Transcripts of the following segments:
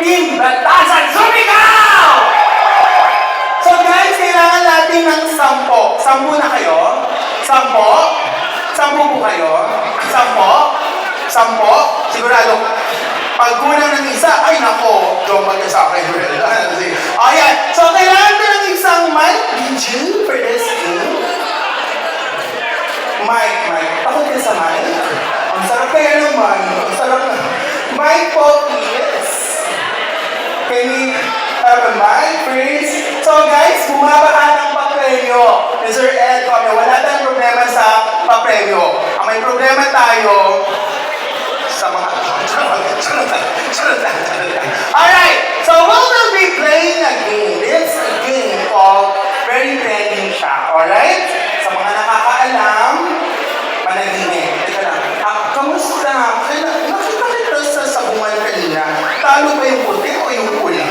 Team Batasan Sumigaw! So guys, kailangan natin ng 10. 10 na kayo? 10? 10 po kayo? 10? 10? Sigurado. Pag kulang ng isa, ay nako, dumag ka sa akin. Ayan, so kailangan ko ng isang mic. Did you for this game? Mic. Takot ka sa mic? Ang sarap kaya naman. Ang sarap na. Mic po, please. Can we have a mic, please? So guys, bumaba ng papremyo. Mr. Ed, wala tayong problema sa papremyo. Ang may problema tayo sa mga... Alright, so we will be playing a game. It's a game called Very Trending siya. Alright? Sa mga nakakaalam, managinip. Teka lang. Kamusta? Nakita kita sa sabungan kanina. Talo ba yung puti o yung pula?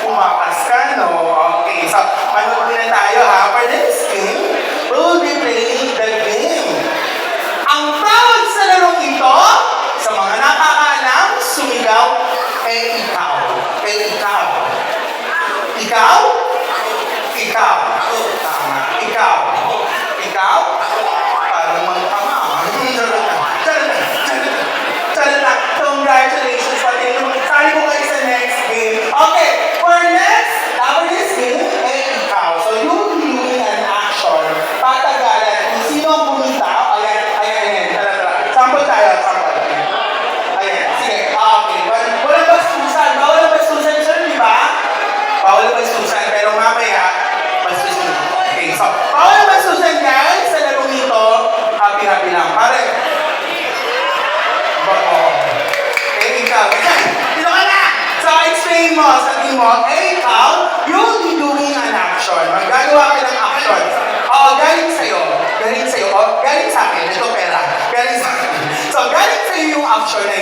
Umakas ka, no? Okay, so manood na tayo ha. For this game, we will be playing the game. Ang tawag sa larong ito, sa mga nakakaalam, sumigaw, ikaw. Ikaw. Ikaw? Ikaw. Tama. Ikaw. Ikaw? Parang magpama. Charot. Congratulations. Sali ko kayo sa next game. Okay, for this game, ikaw. So you will be doing an action. Patagalan. Kung sino ang bumitaw, ayan. Sample tayo. Ayan, sige. Okay. Walang bastusan. Bawal ang bastusan, sir, di ba? Bawal ang bastusan, pero mamaya, bastusan. Okay, so, bawal ang bastusan, guys. Sa larong nito, happy lang. Pare. Ikaw. Dito ka na! So, explain mo. Sabihin mo, ikaw, you'll be doing an action. Magagawa ka ng action. Galing sa'yo. Galing sa akin. Ito pera. Galing sa akin. So, galing sa'yo yung action na